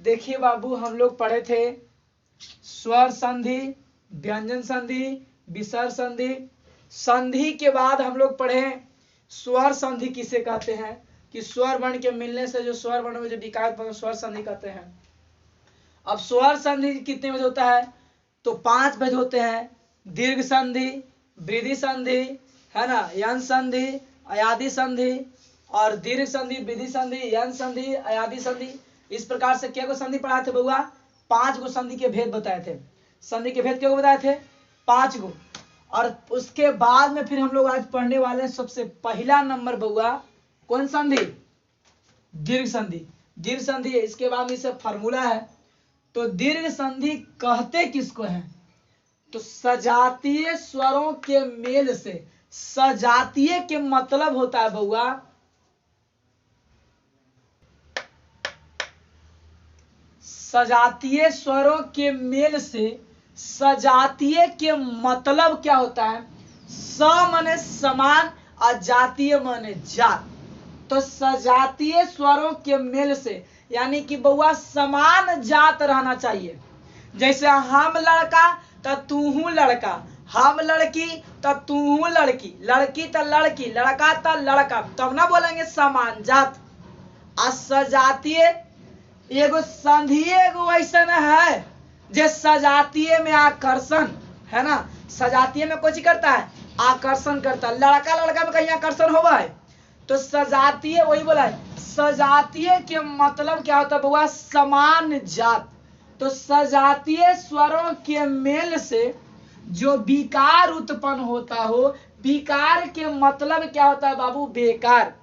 देखिए बाबू, हम लोग पढ़े थे स्वर संधि, व्यंजन संधि, विसर्ग संधि। संधि के बाद हम लोग पढ़े स्वर संधि किसे कहते हैं, कि स्वर वर्ण के मिलने से जो स्वर वर्ण में जो विकार उत्पन्न स्वर संधि कहते हैं। अब स्वर संधि कितने बजे होता है, तो 5 बजे होते हैं। दीर्घ संधि, वृद्धि संधि, है ना, यंग संधि, अयादि संधि, और दीर्घ संधि, वृद्धि संधि, यंग संधि, अयादि संधि। इस प्रकार से क्या को संधि पढ़ाए थे बउआ, 5 गो संधि के भेद बताए थे। संधि के भेद क्या बताए थे, 5 गो। और उसके बाद में फिर हम लोग आज पढ़ने वाले हैं सबसे पहला नंबर बउआ, कौन संधि, दीर्घ संधि। दीर्घ संधि, इसके बाद इससे फॉर्मूला है। तो दीर्घ संधि कहते किसको हैं, तो सजातीय स्वरों के मेल से। सजातीय के मतलब होता है बउआ, सजातीय स्वरों के मेल से। सजातीय के मतलब क्या होता है, स माने समान और जातीय माने जात। तो सजातीय स्वरों के मेल से यानी कि बउआ समान जात रहना चाहिए। जैसे हम लड़का तो तू लड़का, हम लड़की तो तू लड़की, लड़की तो लड़की, लड़का तो लड़का, तब ना बोलेंगे समान जात। सजातीय एगो संधि एगो ऐसा है जे सजातीय में आकर्षण, है ना, सजातीय में कुछ करता है, आकर्षण करता है। लड़का लड़का में कहीं आकर्षण होगा है, तो सजातीय वही बोला है। सजातीय के मतलब क्या होता है बउआ, समान जात। तो सजातीय स्वरों के मेल से जो विकार उत्पन्न होता हो, विकार के मतलब क्या होता है बाबू, बेकार।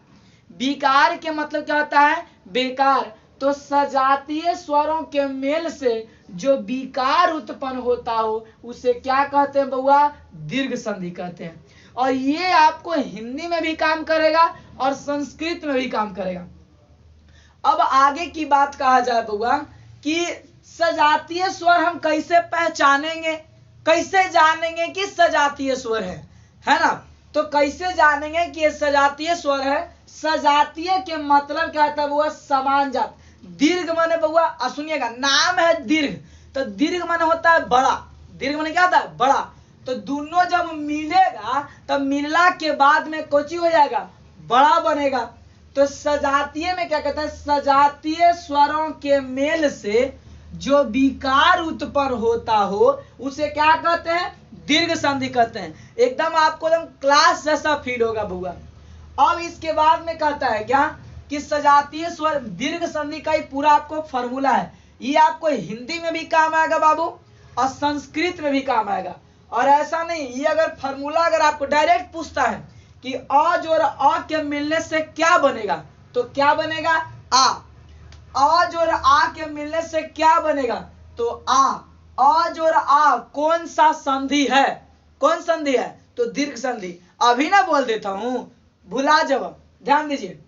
विकार के मतलब क्या होता है, बेकार। तो सजातीय स्वरों के मेल से जो विकार उत्पन्न होता हो उसे क्या कहते हैं बउआ, दीर्घ संधि कहते हैं। और ये आपको हिंदी में भी काम करेगा और संस्कृत में भी काम करेगा। अब आगे की बात कहा जाए बउआ कि सजातीय स्वर हम कैसे पहचानेंगे, कैसे जानेंगे कि सजातीय स्वर है ना। तो कैसे जानेंगे कि ये सजातीय स्वर है। सजातीय के मतलब क्या होता है बउआ, समान जात। दीर्घ माने बउआ सुनिएगा, नाम है दीर्घ, तो दीर्घ माने होता है बड़ा। दीर्घ माने क्या होता है, बड़ा। तो दोनों जब मिलेगा तब मिलना के बाद में कोची हो जाएगा, बड़ा बनेगा। तो सजातीय में क्या कहते हैं, सजातीय स्वरों के मेल से जो विकार उत्पन्न होता हो उसे क्या कहते हैं, दीर्घ संधि कहते हैं। एकदम आपको एकदम क्लास जैसा फील होगा बउआ। अब इसके बाद में कहता है क्या, कि सजातीय स्वर दीर्घ संधि का ही पूरा आपको फॉर्मूला है। ये आपको हिंदी में भी काम आएगा बाबू और संस्कृत में भी काम आएगा। और ऐसा नहीं, ये अगर फॉर्मूला अगर आपको डायरेक्ट पूछता है कि अ जोड़ अ के मिलने से क्या बनेगा, तो क्या बनेगा, आ। अ जोड़ आ के मिलने से क्या बनेगा, तो आ। अ जोड़ आ कौन सा संधि है, कौन संधि है, तो दीर्घ संधि। अभी ना बोल देता हूं, भुला जब, ध्यान दीजिए।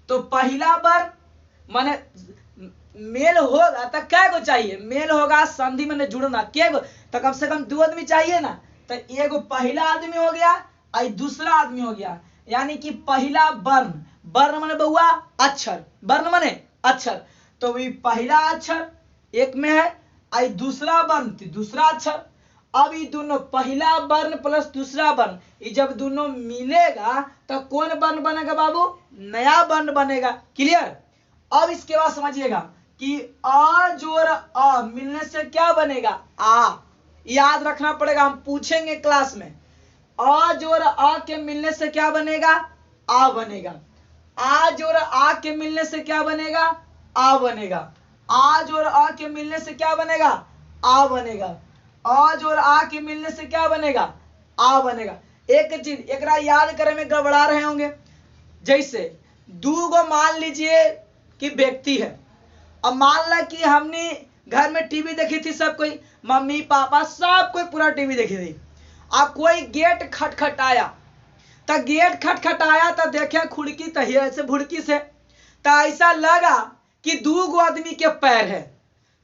तो पहला बार माने मेल होगा तो क्या को चाहिए, मेल होगा, संधि माने जुड़ना, क्या को, तो कम से कम 2 आदमी चाहिए ना। तो एगो पहला आदमी हो गया और दूसरा आदमी हो गया, यानी कि पहला वर्ण, वर्ण माने बउआ अक्षर, वर्ण माने अक्षर। तो वही पहला अक्षर एक में है और दूसरा वर्ण दूसरा अक्षर। अब ये दोनों पहला वर्ण प्लस दूसरा वर्ण, ये जब दोनों मिलेगा तो कौन वर्ण बनेगा बाबू, नया वर्ण बनेगा। क्लियर। अब इसके बाद समझिएगा कि आ जोड़ आ मिलने से क्या बनेगा, आ। याद रखना पड़ेगा, हम पूछेंगे क्लास में। आ जोड़ आ के मिलने से क्या बनेगा, आ बनेगा। आ जोड़ आ के मिलने से क्या बनेगा, आ बनेगा। आ जोड़ आ के मिलने से क्या बनेगा, आ बनेगा। आ जोड़ आ के मिलने से क्या बनेगा, आ बनेगा। एक चीज एकरा याद करे में गड़बड़ा रहे होंगे। जैसे 2 गो मान लीजिए कि व्यक्ति है। अब मान ला कि हमने घर में टीवी देखी थी, सब कोई, मम्मी पापा सब कोई पूरा टीवी देखी थी। अब कोई गेट खटखटाया, तो गेट खटखटाया तो देखे खिड़की तहिए से भुड़की से, तो ऐसा लगा कि 2 गो आदमी के पैर है।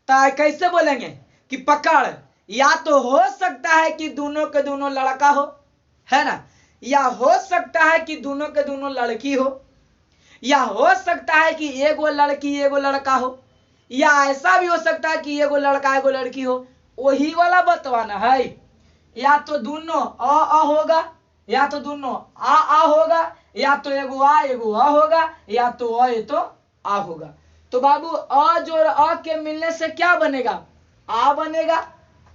तो कैसे बोलेंगे कि पकड़, या तो हो सकता है कि दोनों के दोनों लड़का हो, है ना, या हो सकता है कि दोनों के दोनों लड़की हो, या हो सकता है कि एगो लड़की एगो लड़का हो, या ऐसा भी हो सकता है कि एगो लड़का एगो लड़की हो, वही वाला बतवाना है। या तो दोनों अ होगा, या तो दोनों आ होगा, या तो एगो आ होगा, या तो ये तो आ होगा। तो बाबू अ जोड़ अ के मिलने से क्या बनेगा? आ बनेगा।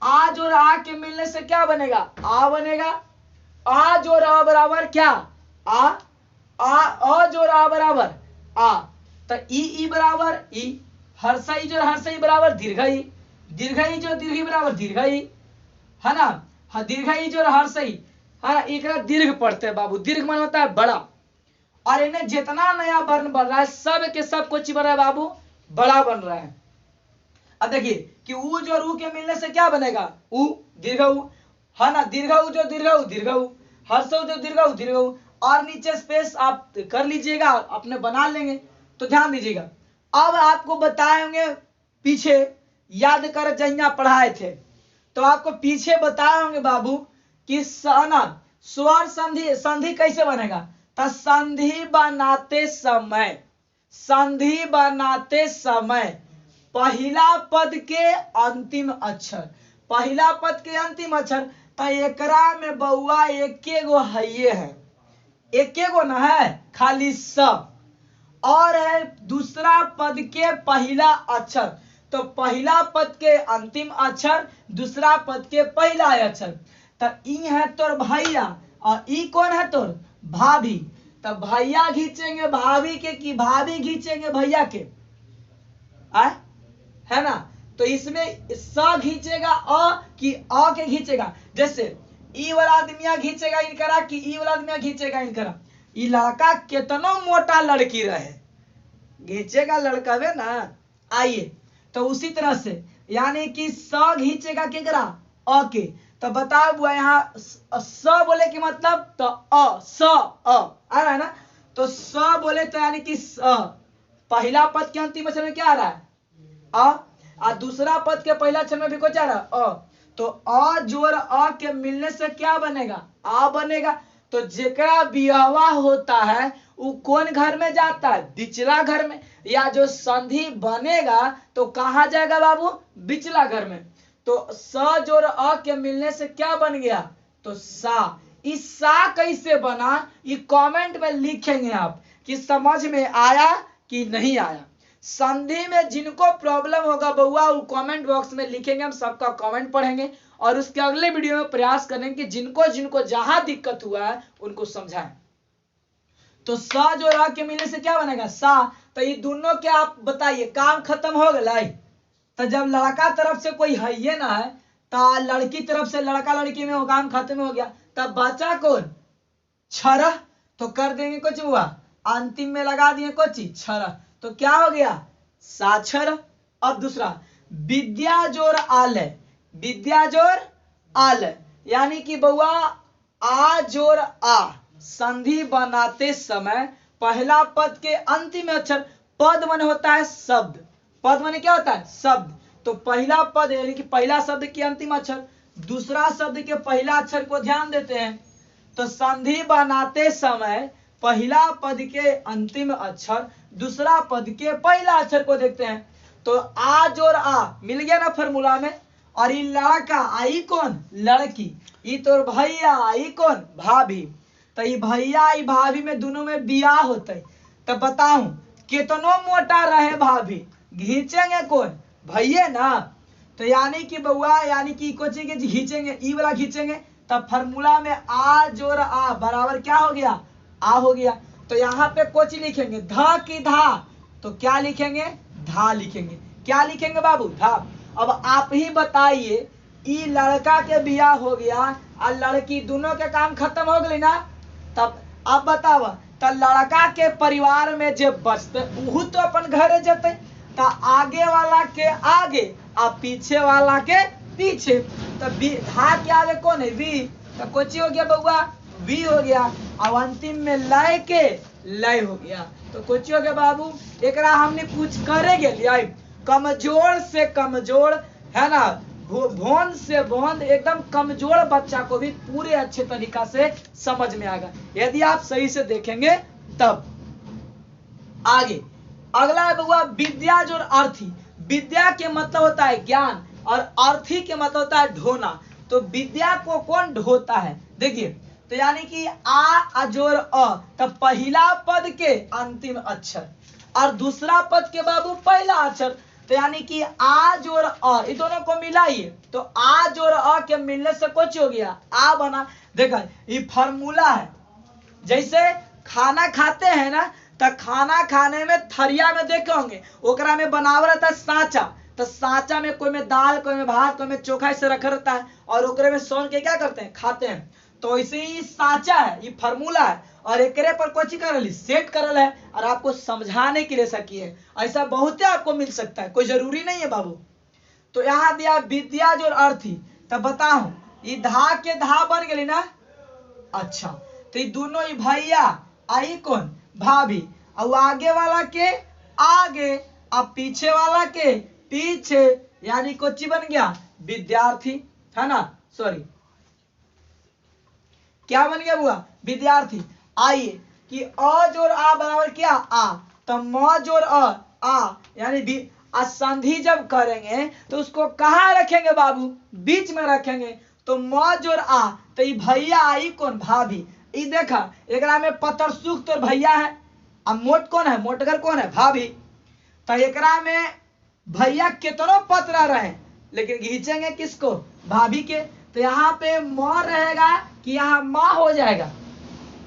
आ जोड़ आ के मिलने से क्या बनेगा? आ बनेगा। आ जोड़ अ बराबर क्या? आ। अ जोड़ आ बराबर आ। तो ई बराबर ई। हर्षई जोड़ हर्षई बराबर दीर्घ ई। दीर्घ ई जोड़ दीर्घ ई बराबर दीर्घ ई, है ना। हाँ, दीर्घ ई जोड़ हर्षई, हाँ, एक दीर्घ पढ़ते हैं बाबू। दीर्घ मन होता है बड़ा, और इन्हें जितना नया वर्ण बन रहा है सब के सब कुछ बन रहा है बाबू, बड़ा बन रहा है। अब देखिए कि ऊ जो रू के मिलने से क्या बनेगा? ऊ दीर्घ ऊ, है ना। दीर्घ ऊ जो दीर्घ ऊ दीर्घ ऊ, हर्ष जो दीर्घ ऊ दीर्घ ऊ। और नीचे स्पेस आप कर लीजिएगा, अपने बना लेंगे। तो ध्यान दीजिएगा, अब आपको बताए होंगे पीछे, याद कर जहिया पढ़ाए थे तो आपको पीछे बताए होंगे बाबू कि स्वर संधि, संधि कैसे बनेगा? तो संधि बनाते समय, संधि बनाते समय पहला पद के अंतिम अक्षर, पहला पद के अंतिम अक्षर, तो एकरा में बउआ एके गो हइये है, एके गो ना है, खाली स। और है दूसरा पद के पहला अक्षर, तो पहला पद के अंतिम अक्षर, दूसरा पद के पहला अक्षर। तो ई है तोर भैया, और ई कौन है तोर? भाभी। तो भैया खींचेंगे भाभी के कि भाभी खींचेंगे भैया के? है ना। तो इसमें स खींचेगा अ कि अ के खींचेगा? जैसे ई वाला आदमिया खींचेगा इनकरा कि ई वाला आदमिया खींचेगा इनकरा? ई लड़का कितनो मोटा लड़की रहे, खींचेगा लड़का में ना। आइए, तो उसी तरह से यानी कि स खींचेगा केकरा? अ के। तो बताओ बुआ यहाँ स बोले के मतलब तो अ, स अ आ रहा है ना। तो स बोले तो यानी कि पहला पद के अंतिम अक्षर में क्या आ रहा है? आ दूसरा पद के पहला अक्षर में भी कुछ आ रहा है अ। तो अ जोड़ अ के मिलने से क्या बनेगा? आ बनेगा। तो जेकरा बियावा होता है वो कौन घर में जाता है? बिचला घर में। या जो संधि बनेगा तो कहाँ जाएगा बाबू? बिचला घर में। तो स जोड़ अ के मिलने से क्या बन गया? तो सा। इस सा कैसे बना ये कमेंट में लिखेंगे आप कि समझ में आया कि नहीं आया। संधि में जिनको प्रॉब्लम होगा बउआ वो कमेंट बॉक्स में लिखेंगे, हम सबका कमेंट पढ़ेंगे और उसके अगले वीडियो में प्रयास करेंगे कि जिनको जिनको जहां दिक्कत हुआ है उनको समझाएं। तो सा जो रा के मिलने से क्या बनेगा? सा। तो ये दोनों क्या आप बताइए, काम खत्म हो गया। तो जब लड़का तरफ से कोई है ये ना है तो लड़की तरफ से लड़का लड़की में वो काम खत्म हो गया, तब बचा कौन? छरह। तो कर देंगे कुछ हुआ, अंतिम में लगा दिए कुछ छरह, तो क्या हो गया? साक्षर। अब दूसरा विद्या जोड़ आलय, विद्या जोड़ आलय यानी कि बउआ आ जोड़ आ, संधि बनाते समय पहला पद के अंतिम अक्षर, पद मन होता है शब्द, पद मन क्या होता है? शब्द। तो पहला पद यानी कि पहला शब्द के अंतिम अक्षर, दूसरा शब्द के पहला अक्षर को ध्यान देते हैं। तो संधि बनाते समय पहला पद के अंतिम अक्षर, दूसरा पद के पहला अक्षर को देखते हैं। तो आ जोड़ आ मिल गया ना फॉर्मूला में। और ये लड़का आई कौन? लड़की। ये तो भैया आई कौन? भाभी। तो ये भैया ये भाभी में दोनों में बियाह होते। तो बताऊं कितनो मोटा रहे भाभी, घींचेंगे कौन? भैया ना। तो यानी कि बउआ यानी कि कुछ खींचेंगे, ई वाला खींचेंगे, तब फॉर्मूला में आ जोड़ आ बराबर क्या हो गया? आ हो गया। तो यहाँ पे कुछ लिखेंगे ध की धा, तो क्या लिखेंगे? धा लिखेंगे। क्या लिखेंगे बाबू? धा। अब आप ही बताइए, ई लड़का के बियाह हो गया और लड़की, दोनों के काम खत्म हो गए ना। तब अब बताओ, तो लड़का के परिवार में जो बचते वह तो अपन घरे जते, तो आगे वाला के आगे और पीछे वाला के पीछे। तो धा के आगे कौन है? वी। तो कोची हो गया बउआ? वी हो गया। और अंतिम में लय के लय हो गया। तो कोची हो गया बाबू? एकरा हमने कुछ करे गेलिए, कमजोर से कमजोर, है ना, भोंद से भोंद, एकदम कमजोर बच्चा को भी पूरे अच्छे तरीका से समझ में आएगा यदि आप सही से देखेंगे तब। आगे अगला है बउआ विद्या जोड़ अर्थी। विद्या के मतलब होता है ज्ञान और अर्थी के मतलब होता है ढोना। तो विद्या को कौन ढोता है? देखिए, तो यानी कि आ जोड़ अ, तो पहला पद के अंतिम अक्षर और दूसरा पद के बाबू पहला अक्षर। तो यानी कि आ जोड़ अ, ये दोनों को मिलाइए तो आ जोड़ अ के मिलने से कुछ हो गया, आ बना। देखा, ये फार्मूला है। जैसे खाना खाते हैं ना, तो खाना खाने में थरिया में देखे होंगे, ओकरा में बनावल रहता है सांचा। तो सांचा में कोई में दाल, कोई में भात, कोई में चोखा ऐसे रखा रहता है और ओकरे में सोन के क्या करते हैं, खाते हैं। तो ऐसे ही सांचा है, ये फार्मूला है और एकरे पर कुछ करल सेट करल है और आपको समझाने के लिए सकी है। ऐसा बहुत आपको मिल सकता है, कोई जरूरी नहीं है बाबू। तो यहाँ दिया विद्या जो अर्थी, तब बताओ ये धा के धा बन गई ना। अच्छा, तो ये दोनों ही भैया, आई कौन, भाभी, और आगे वाला के आगे, अब पीछे वाला के पीछे, यानी कोची बन गया, विद्यार्थी, है ना। सॉरी, क्या बन गया बुआ, विद्यार्थी। आइए कि अ जोड़ आ बराबर क्या, आ, तो म जोड़ आ, यानी संधि जब करेंगे तो उसको कहाँ रखेंगे बाबू, बीच में रखेंगे। तो म जोड़ आ, तो ये भैया आई कौन, भाभी। ये देखा, एकरा में पत्थर सुख तो भैया है, अब मोट कौन है, मोटगर कौन है, भाभी। तो एकरा में भैया कितनों पत्र रहे, लेकिन खींचेंगे किसको, भाभी के। तो यहाँ पे म रहेगा कि यहाँ माँ हो जाएगा,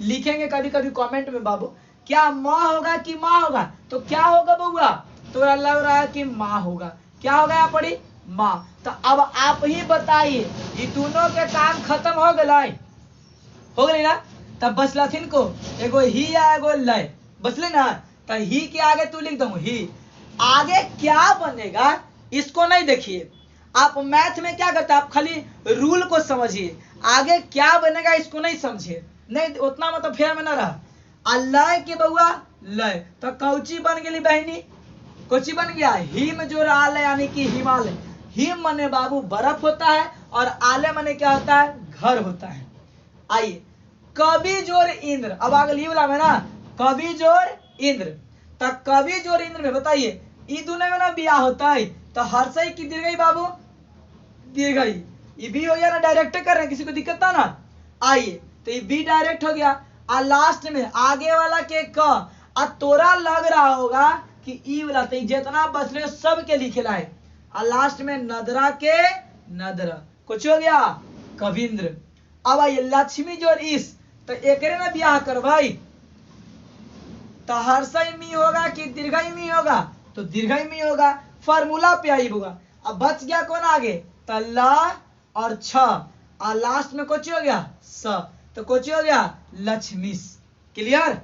लिखेंगे कभी कभी कमेंट में बाबू, क्या माँ होगा कि माँ होगा। तो क्या होगा बउआ, तो लग रहा है कि माँ होगा। क्या होगा यहाँ पड़ी, माँ। तो अब आप ही बताइए, ये दोनों के काम खत्म हो गए ना। तब बचलथिन को एगो ही या एगो लय बचले ना। तो ही के आगे तू लिख दो ही, आगे क्या बनेगा इसको नहीं देखिए। आप मैथ में क्या करते हैं, आप खाली रूल को समझिए, आगे क्या बनेगा इसको नहीं समझिए, नहीं उतना मतलब फेर में ना रहा। लय के बउआ लय, तो कौची बन गई बहनी, कोची बन गया, हिम जो आले, यानी कि हिमालय। हिम मने बाबू बर्फ होता है और आले मने क्या होता है, घर होता है। आइए, कवि जोर इंद्र, अब आगे ही वाला में ना, कवि जोर इंद्र। तो कवि जोर इंद्र में बताइए, ई दोनों में ना बियाह होता है। तो हर्षई की दीर्घई बाबू, दीर्घई, ये भी हो गया ना, डायरेक्ट कर रहे हैं, किसी को दिक्कत था ना। आइए, तो ये बी डायरेक्ट हो गया। और लास्ट में आगे वाला के क, और तोरा लग रहा होगा कि ई वाला, तो जितना बचले सब के लिखेला है। और लास्ट में नदरा के नदरा, कुछ हो गया, कविंद्र। अब आइए लक्ष्मी जो इस, तो एकरे में ब्याह कर भाई। तो हर्षई मी होगा कि दीर्घई मी होगा, तो दीर्घई मी होगा, फार्मूला पे आई होगा। अब बच गया कौन आगे, तो ल और छ, और लास्ट में कुछ हो गया स, तो कुछ हो गया लक्ष्मीस। क्लियर।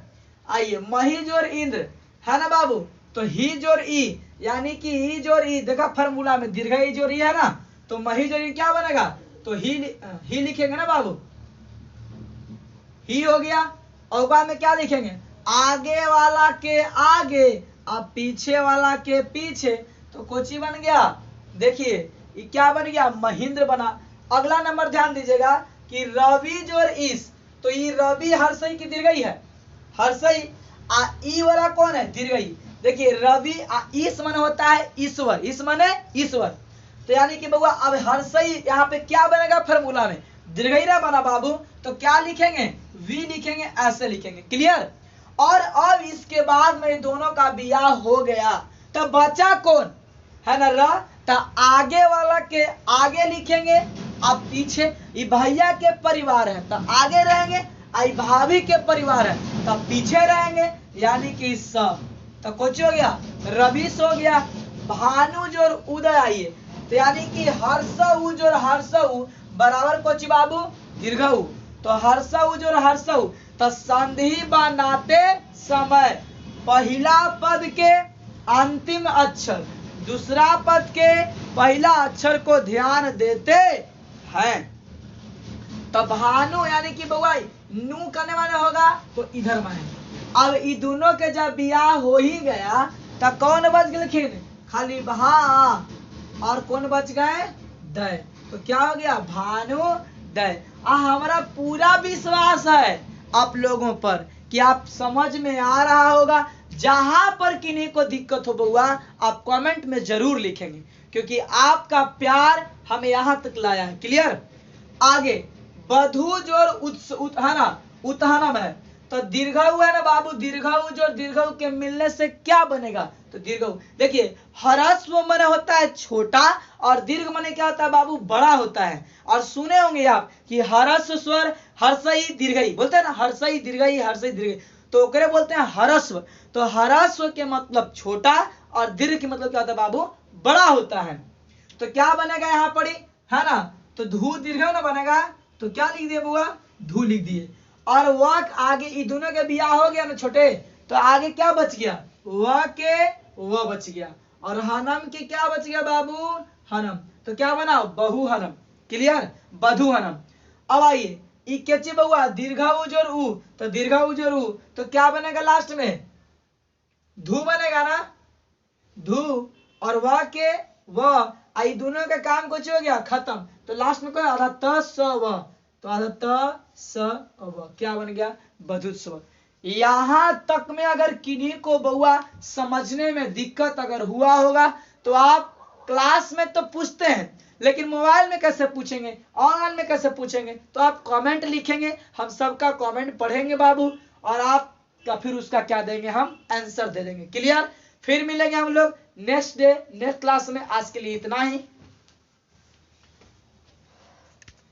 आइए मही जोर इंद्र, है ना बाबू। तो ही जोर ई, यानी कि ही जोर ई, देखा फार्मूला में दीर्घ ई जोर ई है ना, तो मही जोर ई क्या बनेगा, तो ही लिखेंगे ना बाबू, ही हो गया। और बाद में क्या लिखेंगे, आगे वाला के आगे अब पीछे वाला के पीछे, तो कोची बन गया, देखिए ये क्या बन गया, महेंद्र बना। अगला नंबर ध्यान दीजिएगा कि रवि जोर इस, तो ये रवि हर्षई की दीर्घई है, हर्षई। आ ई वाला कौन है, दीर्घई। देखिए रवि इस मन होता है ईश्वर, इस मन है ईश्वर। तो यानी कि बउआ अब हर्षई यहाँ पे क्या बनेगा, फार्मूला में दीर्घई ना बना बाबू, तो क्या लिखेंगे, वी लिखेंगे, ऐसे लिखेंगे। क्लियर। और अब इसके बाद में दोनों का बियाह हो गया, तो बचा कौन है ना, र। तो आगे वाला के आगे लिखेंगे, अब पीछे ये भैया के परिवार है तो आगे रहेंगे, आई भाभी के परिवार है तो पीछे रहेंगे, यानी कि स। तो कुछ हो गया, रविश हो गया। भानु जोर उदय, आइए तो यानी कि हर्षऊ जोर हर्षऊ बराबर कुछ बाबू दीर्घऊ, तो हर्षऊ जोर हर्षऊ। तो संधि बनाते समय पहला पद के अंतिम अक्षर, दूसरा पद के पहला अक्षर को ध्यान देते हैं। तो भानु यानी कि बउआ नू करने वाले होगा तो इधर माने। अब ये दोनों के जब बियाह हो ही गया तो कौन बच गए, खाली भा और कौन बच गए, दय। तो क्या हो गया, भानु दय। हमारा पूरा विश्वास है आप लोगों पर कि आप समझ में आ रहा होगा। जहां पर किन्हीं को दिक्कत हो बउआ आप कमेंट में जरूर लिखेंगे, क्योंकि आपका प्यार हमें यहां तक लाया है। क्लियर। आगे बधु जोर है ना उत्थानम है, तो दीर्घऊ है ना बाबू, दीर्घऊ जोर दीर्घऊ के मिलने से क्या बनेगा, तो दीर्घऊ। देखिए ह्रस्व माने होता है छोटा और दीर्घ माने क्या होता है बाबू, बड़ा होता है। और सुने होंगे आप कि ह्रस्व स्वर हर्षई दीर्घई बोलते हैं ना, हर्षई दीर्घई हर्षई दीर्घई, तो ओकरे बोलते हैं ह्रस्व। तो ह्रस्व के मतलब छोटा और दीर्घ के मतलब क्या होता है बाबू, बड़ा होता है। तो क्या बनेगा यहाँ पर है ना, तो धू दीर्घ ना बनेगा, तो क्या लिख दिए बुआ, धू लिख दिए। और वक आगे इन दोनों के बियाह हो गया ना छोटे, तो आगे क्या बच गया, व के व बच गया, और हनम के क्या बच गया बाबू, हनम। तो क्या बना, बहु हनम। क्लियर, बधु हनम। अब आइए इकेची बउआ दीर्घऊ जोर उ, तो दीर्घऊ जोर उ, तो क्या बनेगा लास्ट में, धू बनेगा ना, धू और व के व, आई दोनों का काम कुछ हो गया खत्म। तो लास्ट में कोई आधा त स व, तो आधा त स व क्या बन गया, बधुस्व। यहां तक में अगर किन्हीं को बउआ समझने में दिक्कत अगर हुआ होगा तो आप क्लास में तो पूछते हैं, लेकिन मोबाइल में कैसे पूछेंगे, ऑनलाइन में कैसे पूछेंगे, तो आप कमेंट लिखेंगे, हम सबका कमेंट पढ़ेंगे बाबू, और आप का फिर उसका क्या देंगे, हम आंसर दे देंगे। क्लियर। फिर मिलेंगे हम लोग नेक्स्ट डे नेक्स्ट क्लास में। आज के लिए इतना ही।